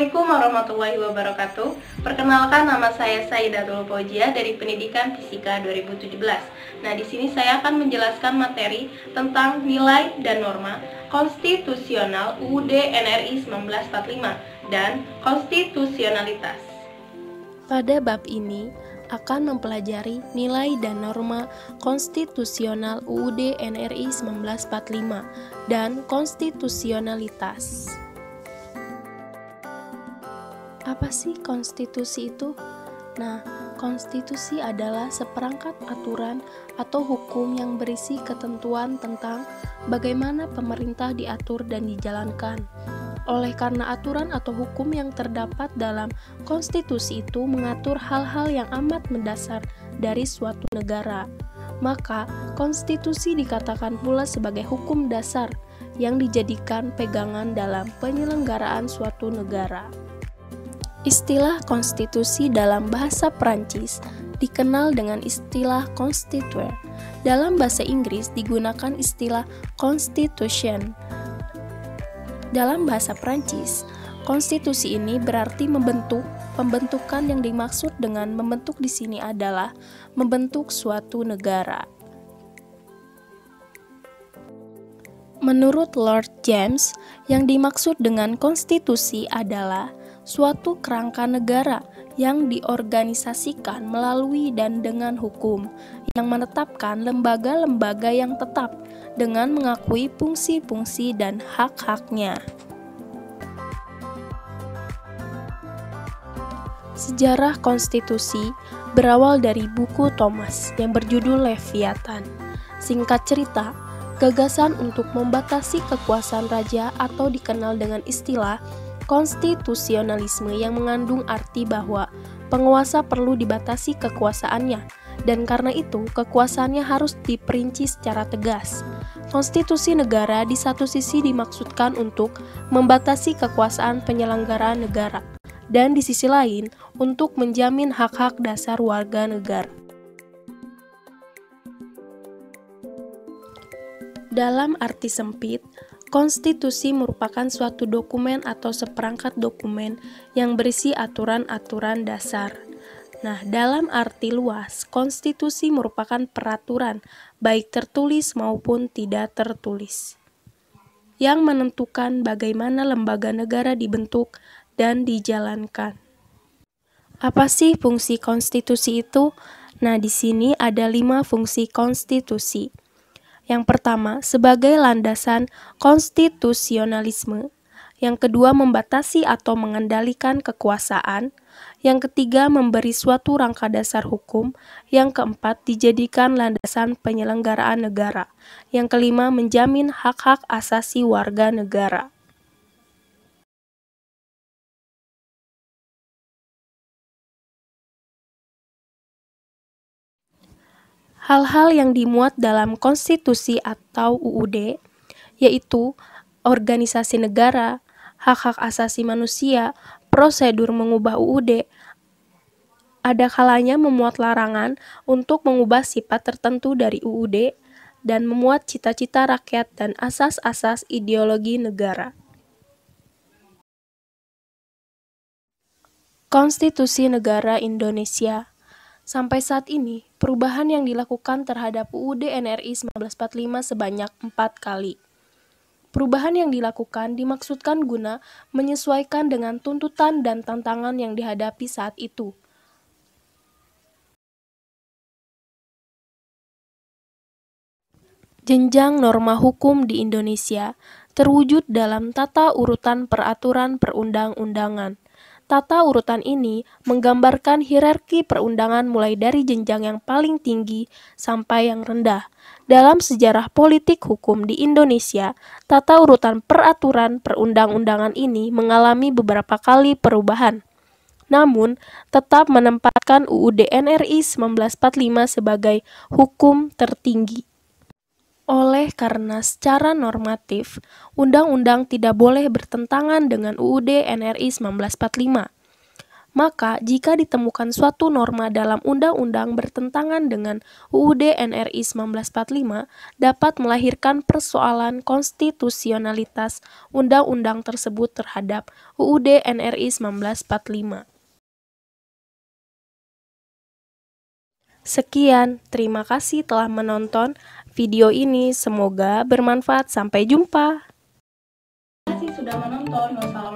Assalamualaikum warahmatullahi wabarakatuh. Perkenalkan, nama saya Saidatul Fauzia dari Pendidikan Fisika 2017. Nah, di sini saya akan menjelaskan materi tentang nilai dan norma konstitusional UUD NRI 1945 dan konstitusionalitas. Pada bab ini akan mempelajari nilai dan norma konstitusional UUD NRI 1945 dan konstitusionalitas. Apa sih konstitusi itu? Nah, konstitusi adalah seperangkat aturan atau hukum yang berisi ketentuan tentang bagaimana pemerintah diatur dan dijalankan. Oleh karena aturan atau hukum yang terdapat dalam konstitusi itu mengatur hal-hal yang amat mendasar dari suatu negara, maka konstitusi dikatakan pula sebagai hukum dasar yang dijadikan pegangan dalam penyelenggaraan suatu negara. Istilah konstitusi dalam bahasa Prancis dikenal dengan istilah constitution. Dalam bahasa Inggris digunakan istilah constitution. Dalam bahasa Prancis, konstitusi ini berarti membentuk. Pembentukan yang dimaksud dengan membentuk di sini adalah membentuk suatu negara. Menurut Lord James, yang dimaksud dengan konstitusi adalah suatu kerangka negara yang diorganisasikan melalui dan dengan hukum, yang menetapkan lembaga-lembaga yang tetap dengan mengakui fungsi-fungsi dan hak-haknya. Sejarah konstitusi berawal dari buku Thomas yang berjudul Leviathan. Singkat cerita, gagasan untuk membatasi kekuasaan raja atau dikenal dengan istilah konstitusionalisme yang mengandung arti bahwa penguasa perlu dibatasi kekuasaannya, dan karena itu kekuasaannya harus diperinci secara tegas. Konstitusi negara di satu sisi dimaksudkan untuk membatasi kekuasaan penyelenggaraan negara, dan di sisi lain untuk menjamin hak-hak dasar warga negara. Dalam arti sempit, konstitusi merupakan suatu dokumen atau seperangkat dokumen yang berisi aturan-aturan dasar. Nah, dalam arti luas, konstitusi merupakan peraturan, baik tertulis maupun tidak tertulis, yang menentukan bagaimana lembaga negara dibentuk dan dijalankan. Apa sih fungsi konstitusi itu? Nah, di sini ada 5 fungsi konstitusi. Yang pertama, sebagai landasan konstitusionalisme. Yang kedua, membatasi atau mengendalikan kekuasaan. Yang ketiga, memberi suatu rangka dasar hukum. Yang keempat, dijadikan landasan penyelenggaraan negara. Yang kelima, menjamin hak-hak asasi warga negara. Hal-hal yang dimuat dalam konstitusi atau UUD, yaitu organisasi negara, hak-hak asasi manusia, prosedur mengubah UUD, ada kalanya memuat larangan untuk mengubah sifat tertentu dari UUD, dan memuat cita-cita rakyat dan asas-asas ideologi negara. Konstitusi Negara Indonesia. Sampai saat ini, perubahan yang dilakukan terhadap UUD NRI 1945 sebanyak 4 kali. Perubahan yang dilakukan dimaksudkan guna menyesuaikan dengan tuntutan dan tantangan yang dihadapi saat itu. Jenjang norma hukum di Indonesia terwujud dalam tata urutan peraturan perundang-undangan. Tata urutan ini menggambarkan hierarki perundangan mulai dari jenjang yang paling tinggi sampai yang rendah. Dalam sejarah politik hukum di Indonesia, tata urutan peraturan perundang-undangan ini mengalami beberapa kali perubahan. Namun, tetap menempatkan UUD NRI 1945 sebagai hukum tertinggi. Oleh karena secara normatif, undang-undang tidak boleh bertentangan dengan UUD NRI 1945. Maka, jika ditemukan suatu norma dalam undang-undang bertentangan dengan UUD NRI 1945, dapat melahirkan persoalan konstitusionalitas undang-undang tersebut terhadap UUD NRI 1945. Sekian, terima kasih telah menonton video ini. Semoga bermanfaat. Sampai jumpa. Terima kasih sudah menonton. Wassalamualaikum.